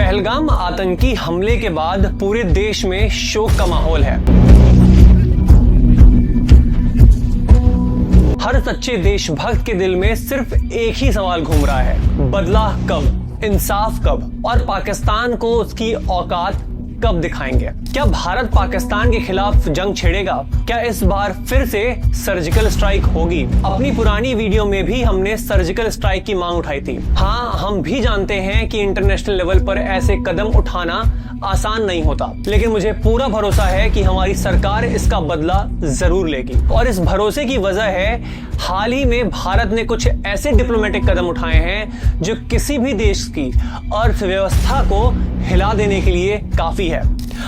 पहलगाम आतंकी हमले के बाद पूरे देश में शोक का माहौल है। हर सच्चे देशभक्त के दिल में सिर्फ एक ही सवाल घूम रहा है, बदला कब, इंसाफ कब और पाकिस्तान को उसकी औकात कब दिखाएंगे। क्या भारत पाकिस्तान के खिलाफ जंग छेड़ेगा? क्या इस बार फिर से सर्जिकल स्ट्राइक होगी? अपनी पुरानी वीडियो में भी हमने सर्जिकल स्ट्राइक की मांग उठाई थी। हाँ, हम भी जानते हैं कि इंटरनेशनल लेवल पर ऐसे कदम उठाना आसान नहीं होता, लेकिन मुझे पूरा भरोसा है कि हमारी सरकार इसका बदला जरूर लेगी। और इस भरोसे की वजह है हाल ही में भारत ने कुछ ऐसे डिप्लोमेटिक कदम उठाए हैं जो किसी भी देश की अर्थव्यवस्था को हिला देने के लिए काफी है।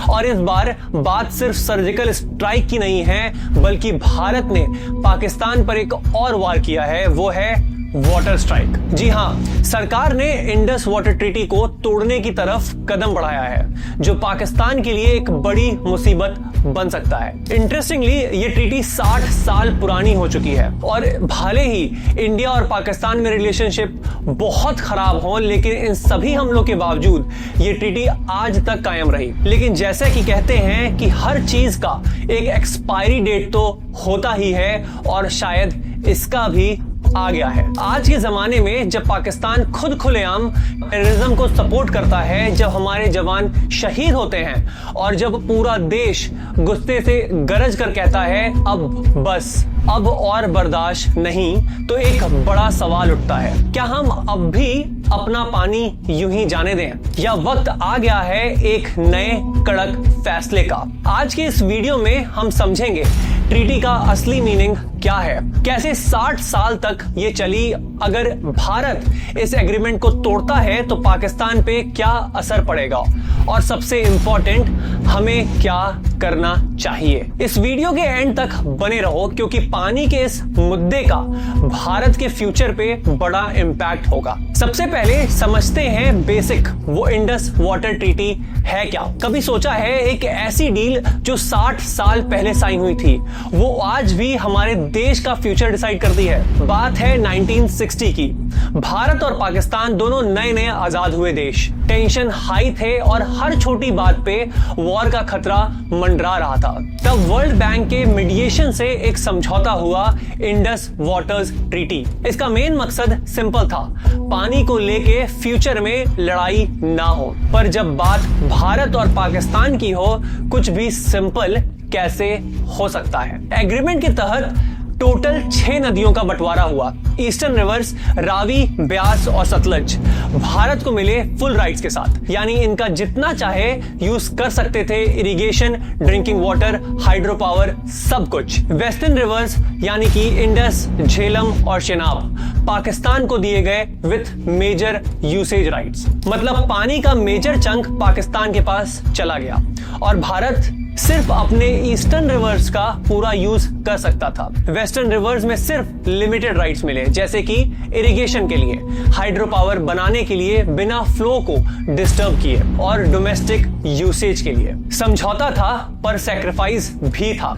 और इस बार बात सिर्फ सर्जिकल स्ट्राइक की नहीं है, बल्कि भारत ने पाकिस्तान पर एक और वार किया है, वो है वाटर स्ट्राइक। जी हाँ, सरकार ने इंडस वाटर ट्रीटी को तोड़ने की तरफ कदम बढ़ाया है, जो पाकिस्तान के लिए एक बड़ी मुसीबत बन सकता है। इंटरेस्टिंगली, ये ट्रीटी 60 साल पुरानी हो चुकी है और भले ही इंडिया और पाकिस्तान में रिलेशनशिप बहुत खराब हो, लेकिन इन सभी हमलों के बावजूद ये ट्रीटी आज तक कायम रही। लेकिन जैसे कि कहते हैं कि हर चीज का एक एक्सपायरी डेट तो होता ही है, और शायद इसका भी आ गया है। आज के जमाने में जब पाकिस्तान खुद खुलेआम टेररिज्म को सपोर्ट करता है, जब हमारे जवान शहीद होते हैं और जब पूरा देश गुस्से से गरज कर कहता है अब बस, अब और बर्दाश्त नहीं, तो एक बड़ा सवाल उठता है, क्या हम अब भी अपना पानी यूं ही जाने दें, या वक्त आ गया है एक नए कड़क फैसले का? आज के इस वीडियो में हम समझेंगे ट्रीटी का असली मीनिंग क्या है, कैसे 60 साल तक ये चली, अगर भारत इस एग्रीमेंट को तोड़ता है तो पाकिस्तान पे क्या असर पड़ेगा, और सबसे इंपॉर्टेंट, हमें क्या करना चाहिए। इस वीडियो के एंड तक बने रहो, क्योंकि पानी के इस मुद्दे का भारत के फ्यूचर पे बड़ा इंपैक्ट होगा। सबसे पहले समझते हैं बेसिक, वो इंडस वाटर ट्रीटी है क्या। कभी सोचा है एक ऐसी डील जो 60 साल पहले साइन हुई थी, वो आज भी हमारे देश का फ्यूचर डिसाइड करती है? बात है 1960 की। भारत और पाकिस्तान दोनों नए नए आजाद हुए देश, टेंशन हाई थे और हर छोटी बात पे वॉर का खतरा मंडरा रहा था। तब वर्ल्ड बैंक के मीडिएशन से एक समझौता हुआ, इंडस वाटर्स ट्रीटी। इसका मेन मकसद सिंपल था, पानी को लेके फ्यूचर में लड़ाई ना हो। पर जब बात भारत और पाकिस्तान की हो, कुछ भी सिंपल कैसे हो सकता है? एग्रीमेंट के तहत टोटल 6 नदियों का बंटवारा हुआ। ईस्टर्न रिवर्स रावी, ब्यास और सतलज भारत को मिले फुल राइट्स के साथ, यानी इनका जितना चाहे यूज कर सकते थे, irrigation, drinking water, hydro power, सब कुछ। वेस्टर्न रिवर्स यानी कि इंडस, झेलम और चेनाब पाकिस्तान को दिए गए विथ मेजर यूसेज राइट्स, मतलब पानी का मेजर चंक पाकिस्तान के पास चला गया और भारत सिर्फ अपने ईस्टर्न रिवर्स का पूरा यूज कर सकता था। वेस्टर्न रिवर्स में सिर्फ लिमिटेड राइट्स मिले, जैसे कि इरिगेशन के लिए, हाइड्रो पावर बनाने के लिए बिना फ्लो को डिस्टर्ब किए, और डोमेस्टिक यूसेज के लिए। समझौता था पर सैक्रिफाइस भी था।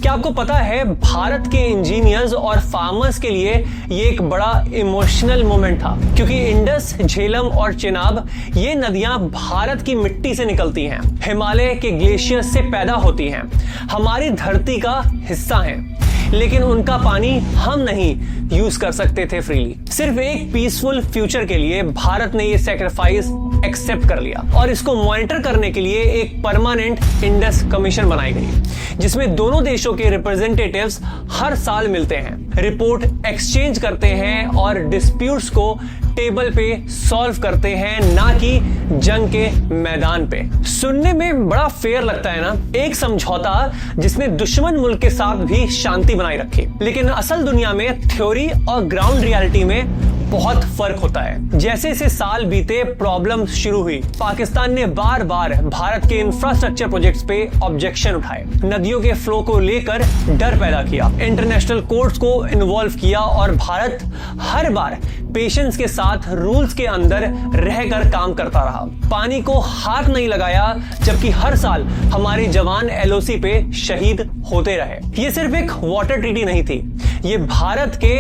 क्या आपको पता है, भारत के इंजीनियर्स और फार्मर्स के लिए ये एक बड़ा इमोशनल मोमेंट था, क्योंकि इंडस, झेलम और चेनाब ये नदियां भारत की मिट्टी से निकलती हैं, हिमालय के ग्लेशियर से पैदा होती हैं, हमारी धरती का हिस्सा हैं, लेकिन उनका पानी हम नहीं यूज कर सकते थे फ्रीली। सिर्फ एक पीसफुल फ्यूचर के लिए भारत ने ये सैक्रिफाइस एक्सेप्ट कर लिया, और इसको मॉनिटर करने के लिए एक परमानेंट इंडस कमीशन बनाई गई, जिसमें दोनों देशों के रिप्रेजेंटेटिव्स हर साल मिलते हैं, रिपोर्ट एक्सचेंज करते हैं और डिस्प्यूट्स को टेबल पे सॉल्व करते हैं, ना कि जंग के मैदान पे। सुनने में बड़ा फेयर लगता है ना, एक समझौता जिसने दुश्मन मुल्क के साथ भी शांति बनाए रखी, लेकिन असल दुनिया में थ्योरी और ग्राउंड रियलिटी में बहुत फर्क होता है। जैसे जैसे साल बीते, प्रॉब्लम शुरू हुई। पाकिस्तान ने बार बार भारत के इंफ्रास्ट्रक्चर प्रोजेक्ट्स पे ऑब्जेक्शन उठाए, नदियों के फ्लो को लेकर डर पैदा किया, इंटरनेशनल कोर्ट्स को इन्वॉल्व किया, और भारत हर बार पेशेंस के साथ रूल्स के अंदर रहकर काम करता रहा, पानी को हाथ नहीं लगाया, जबकि हर साल हमारे जवान एलओसी पे शहीद होते रहे। ये सिर्फ एक वाटर ट्रीटी नहीं थी, ये भारत के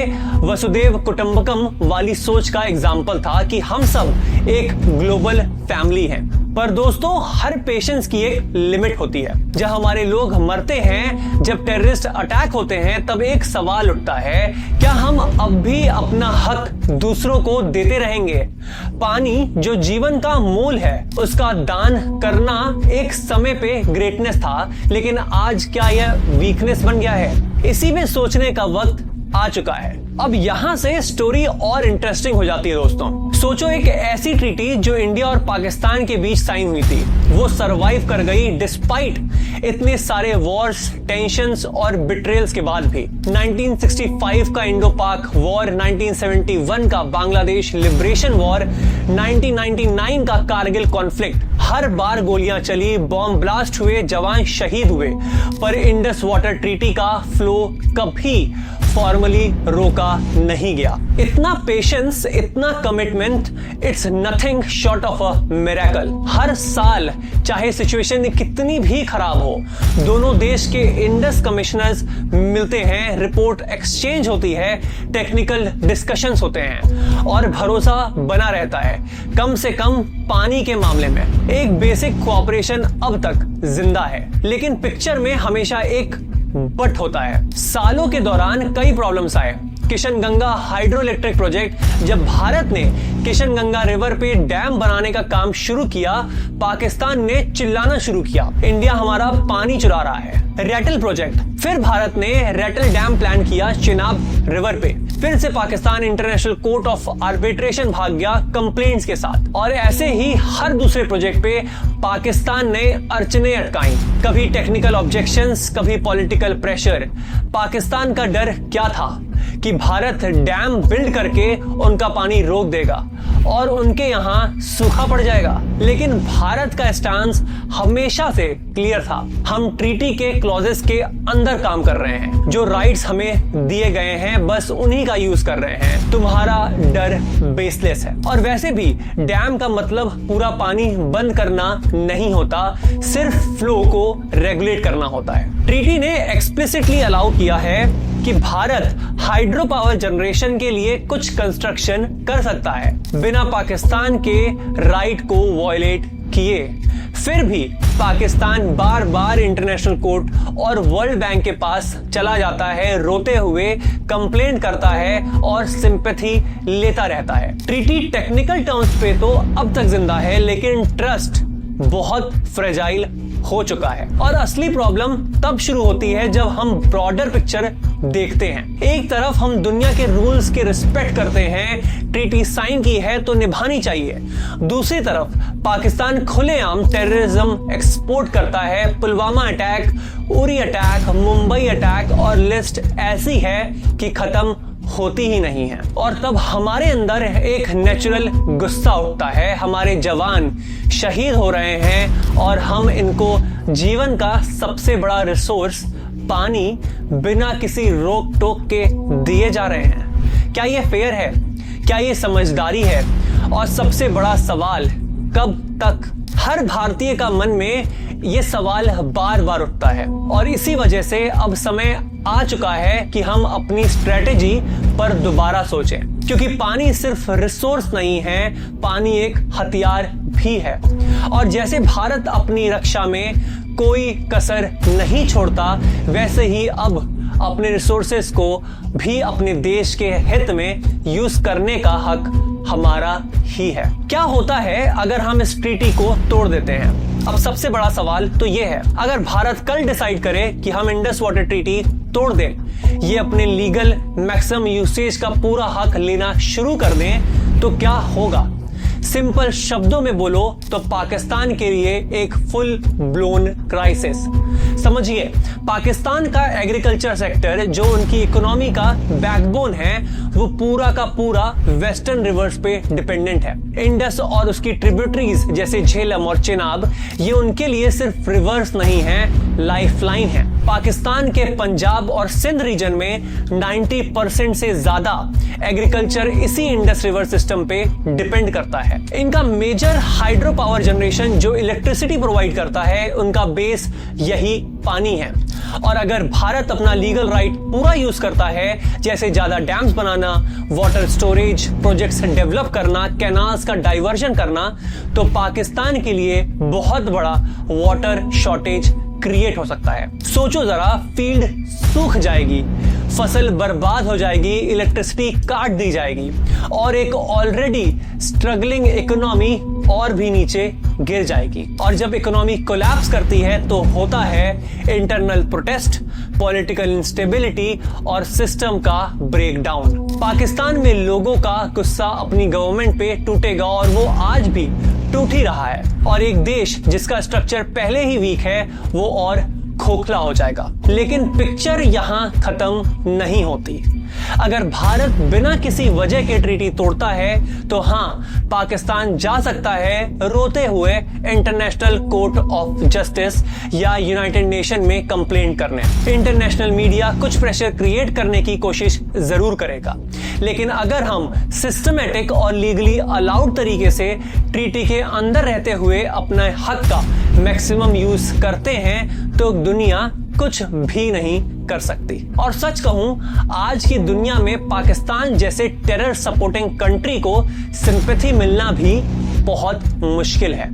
वसुदेव कुटुंबकम वाली सोच का एग्जाम्पल था कि हम सब एक ग्लोबल फैमिली हैं। पर दोस्तों, हर पेशेंस की एक लिमिट होती है। जब हमारे लोग मरते हैं, जब टेररिस्ट अटैक होते हैं, तब एक सवाल उठता है, क्या हम अब भी अपना हक दूसरों को देते रहेंगे? पानी जो जीवन का मूल है, उसका दान करना एक समय पे ग्रेटनेस था, लेकिन आज क्या यह वीकनेस बन गया है? इसी में सोचने का वक्त आ चुका है। अब यहां से स्टोरी और इंटरेस्टिंग हो जाती है दोस्तों। सोचो, एक ऐसी ट्रीटी जो इंडिया और पाकिस्तान के बीच साइन हुई थी, वो सरवाइव कर गई डिस्पाइट इतने सारे वॉर्स, टेंशंस और बिट्रेल्स के बाद भी। 1965 का इंडो पाक वॉर, 1971 का बांग्लादेश लिबरेशन वॉर, 1999 का कारगिल कॉन्फ्लिक्ट, हर बार गोलियां चली, बॉम्ब ब्लास्ट हुए, जवान शहीद हुए, पर इंडस वाटर ट्रीटी का फ्लो कभी फॉर्मली रोका नहीं गया। इतना पेशेंस, इतना commitment, it's nothing short of a miracle. हर साल चाहे सिचुएशन कितनी भी खराब हो, दोनों देश के इंडस कमिश्नर्स मिलते हैं, रिपोर्ट एक्सचेंज होती है, टेक्निकल डिस्कशंस होते हैं और भरोसा बना रहता है, कम से कम पानी के मामले में। एक बेसिक कोऑपरेशन अब तक जिंदा है, लेकिन पिक्चर में हमेशा एक बट होता है। सालों के दौरान कई प्रॉब्लम्स आए। Kishan Ganga hydro electric project, जब भारत ने किशन गंगा रिवर पे डैम बनाने का काम शुरू किया, पाकिस्तान ने चिल्लाना शुरू किया, इंडिया हमारा पानी चुरा रहा है। रेटल प्रोजेक्ट, फिर भारत ने रेटल डैम प्लान किया चिनाब रिवर पे, फिर से Pakistan international court of arbitration भाग गया कंप्लेंट्स के साथ। और ऐसे ही हर दूसरे प्रोजेक्ट पे पाकिस्तान ने अड़चने अटकाई, कभी टेक्निकल ऑब्जेक्शंस, कभी पॉलिटिकल प्रेशर। पाकिस्तान का डर क्या था कि भारत डैम बिल्ड करके उनका पानी रोक देगा और उनके यहां सूखा पड़ जाएगा। लेकिन भारत का स्टांस हमेशा से क्लियर था, हम ट्रीटी के क्लॉजेस के अंदर काम कर रहे हैं, जो राइट्स हमें दिए गए हैं बस उन्हीं का यूज कर रहे हैं, तुम्हारा डर बेसलेस है। और वैसे भी डैम का मतलब पूरा पानी बंद करना नहीं होता, सिर्फ फ्लो को रेगुलेट करना होता है। ट्रीटी ने एक्सप्लिसिटली अलाउ किया है कि भारत हाइड्रो पावर जनरेशन के लिए कुछ कंस्ट्रक्शन कर सकता है बिना पाकिस्तान के राइट को वॉयलेट किए। फिर भी पाकिस्तान बार बार इंटरनेशनल कोर्ट और वर्ल्ड बैंक के पास चला जाता है, रोते हुए कंप्लेंट करता है और सिंपैथी लेता रहता है। ट्रीटी टेक्निकल टर्म्स पे तो अब तक जिंदा है, लेकिन ट्रस्ट बहुत फ्रेजाइल हो चुका है। और असली प्रॉब्लम तब शुरू होती है जब हम ब्रॉडर पिक्चर देखते हैं। एक तरफ हम दुनिया के रूल्स के रिस्पेक्ट करते हैं, ट्रीटी साइन की है तो निभानी चाहिए। दूसरी तरफ पाकिस्तान खुलेआम टेररिज्म एक्सपोर्ट करता है, Pulwama attack, Uri attack, Mumbai attack, और लिस्ट ऐसी है कि खत्म होती ही नहीं है। और तब हमारे अंदर एक नेचुरल गुस्सा उठता है, हमारे जवान शहीद हो रहे हैं और हम इनको जीवन का सबसे बड़ा रिसोर्स पानी बिना किसी रोक टोक के दिए जा रहे हैं। क्या ये फेयर है? क्या ये समझदारी है? और सबसे बड़ा सवाल, कब तक? हर भारतीय का मन में ये सवाल बार बार उठता है और इसी वजह से अब समय आ चुका है कि हम अपनी स्ट्रेटेजी पर दोबारा सोचें, क्योंकि पानी सिर्फ रिसोर्स नहीं है, पानी एक हथियार भी है। और जैसे भारत अपनी रक्षा में कोई कसर नहीं छोड़ता, वैसे ही अब अपने रिसोर्सेस को भी अपने देश के हित में यूज करने का हक हमारा ही है। क्या होता है अगर हम इस ट्रीटी को तोड़ देते हैं? अब सबसे बड़ा सवाल तो ये है, अगर भारत कल डिसाइड करे कि हम इंडस वाटर ट्रीटी तोड़ दें, ये अपने लीगल मैक्सिमम यूसेज का पूरा हक लेना शुरू कर दें, तो क्या होगा? सिंपल शब्दों में बोलो तो पाकिस्तान के लिए एक फुल ब्लोन क्राइसिस। समझिए, पाकिस्तान का एग्रीकल्चर सेक्टर जो उनकी इकोनॉमी का बैकबोन है, वो पूरा का पूरा वेस्टर्न रिवर्स पे डिपेंडेंट है। इंडस और उसकी ट्रिब्यूटरीज जैसे झेलम और चिनाब, ये उनके लिए सिर्फ रिवर्स नहीं है, लाइफलाइन है। पाकिस्तान के पंजाब और सिंध रीजन में 90% से ज्यादा एग्रीकल्चर इसी इंडस रिवर सिस्टम पे डिपेंड करता है। इनका मेजर हाइड्रो पावर जनरेशन जो इलेक्ट्रिसिटी प्रोवाइड करता है, उनका बेस यही पानी है। और अगर भारत अपना लीगल राइट पूरा यूज करता है, जैसे ज्यादा डैम्स बनाना, वाटर स्टोरेज प्रोजेक्ट्स डेवलप करना, कैनाल्स का डाइवर्जन करना, तो पाकिस्तान के लिए बहुत बड़ा वाटर शॉर्टेज क्रिएट हो सकता है। सोचो जरा, फील्ड सूख जाएगी, फसल बर्बाद हो जाएगी, इलेक्ट्रिसिटी काट दी जाएगी और एक ऑलरेडी स्ट्रगलिंग इकोनॉमी और भी नीचे गिर जाएगी। और जब इकोनॉमी कोलैप्स करती है तो होता है इंटरनल प्रोटेस्ट, पॉलिटिकल इंस्टेबिलिटी और सिस्टम का ब्रेकडाउन। पाकिस्तान में लोगों का गुस्सा अपनी गवर्नमेंट पे टूटेगा और वो आज भी टूट ही रहा है। और एक देश जिसका स्ट्रक्चर पहले ही वीक है वो और खोखला हो जाएगा। लेकिन पिक्चर यहां खत्म नहीं होती। अगर भारत बिना किसी वजह के ट्रीटी तोड़ता है तो हाँ, पाकिस्तान जा सकता है रोते हुए इंटरनेशनल कोर्ट ऑफ जस्टिस या यूनाइटेड नेशन में कंप्लेंट करने। इंटरनेशनल मीडिया कुछ प्रेशर क्रिएट करने की कोशिश जरूर करेगा, लेकिन अगर हम सिस्टमैटिक और लीगली अलाउड तरीके से ट्रीटी के अंदर रहते हुए अपने हक का मैक्सिमम यूज करते हैं तो दुनिया कुछ भी नहीं कर सकती। और सच कहूं, आज की दुनिया में पाकिस्तान जैसे टेरर सपोर्टिंग कंट्री को सिंपैथी मिलना भी बहुत मुश्किल है।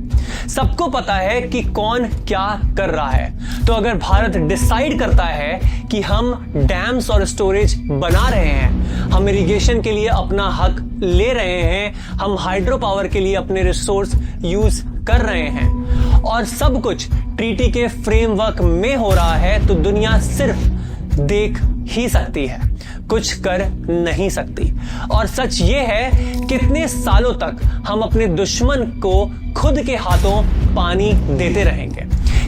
सबको पता है कि कौन क्या कर रहा है। तो अगर भारत डिसाइड करता है कि हम डैम्स और स्टोरेज बना रहे हैं, हम इरिगेशन के लिए अपना हक ले रहे हैं, हम हाइड्रो पावर के लिए अपने रिसोर्स यूज कर रहे हैं और सब कुछ ट्रीटी के फ्रेमवर्क में हो रहा है, तो दुनिया सिर्फ देख ही सकती है, कुछ कर नहीं सकती। और सच ये है, कितने सालों तक हम अपने दुश्मन को खुद के हाथों पानी देते रहेंगे?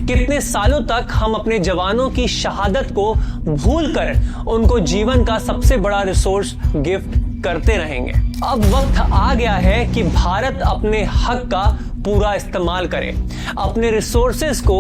कितने सालों तक हम अपने जवानों की शहादत को भूलकर उनको जीवन का सबसे बड़ा रिसोर्स गिफ्ट करते रहेंगे? अब वक्त आ गया है कि भारत अपने हक का पूरा इस्तेमाल करे, अपने रिसोर्सेज को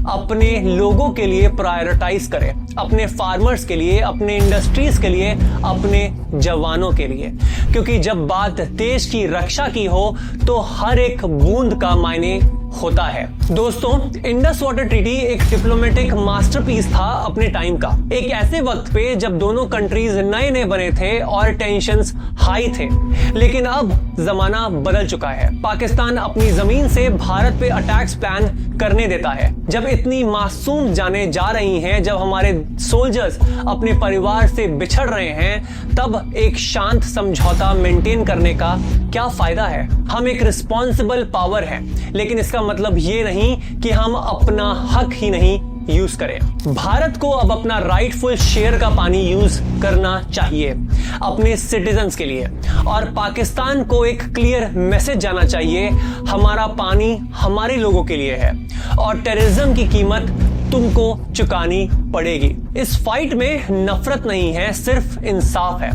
अपने लोगों के लिए प्रायोरिटाइज करे, अपने फार्मर्स के लिए, अपने इंडस्ट्रीज के लिए, अपने जवानों के लिए। क्योंकि जब बात देश की रक्षा की हो तो हर एक बूंद का मायने होता है। दोस्तों, इंडस वाटर ट्रीटी एक डिप्लोमेटिक मास्टरपीस था अपने टाइम का, एक ऐसे वक्त पे जब दोनों कंट्रीज नए नए बने थे और टेंशंस हाई थे। लेकिन अब जमाना बदल चुका है। पाकिस्तान अपनी जमीन से भारत पे अटैक्स प्लान करने देता है। जब इतनी मासूम जाने जा रही हैं, जब हमारे सोल्जर्स अपने परिवार से बिछड़ रहे हैं, तब एक शांत समझौता मेंटेन करने का क्या फायदा है? हम एक रिस्पॉन्सिबल पावर हैं, लेकिन इसका मतलब ये नहीं कि हम अपना हक ही नहीं यूज करें। भारत को अब अपना राइटफुल शेयर का पानी यूज करना चाहिए अपने सिटीजन्स के लिए, और पाकिस्तान को एक क्लियर मैसेज जाना चाहिए, हमारा पानी हमारे लोगों के लिए है और टेररिज्म की कीमत तुमको चुकानी पड़ेगी। इस फाइट में नफरत नहीं है, सिर्फ इंसाफ है,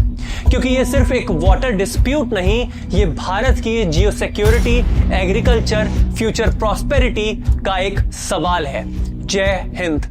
क्योंकि ये सिर्फ एक वाटर डिस्प्यूट नहीं, ये भारत की जियो सिक्योरिटी, एग्रीकल्चर, फ्यूचर प्रॉस्पेरिटी का एक सवाल है। जय हिंद।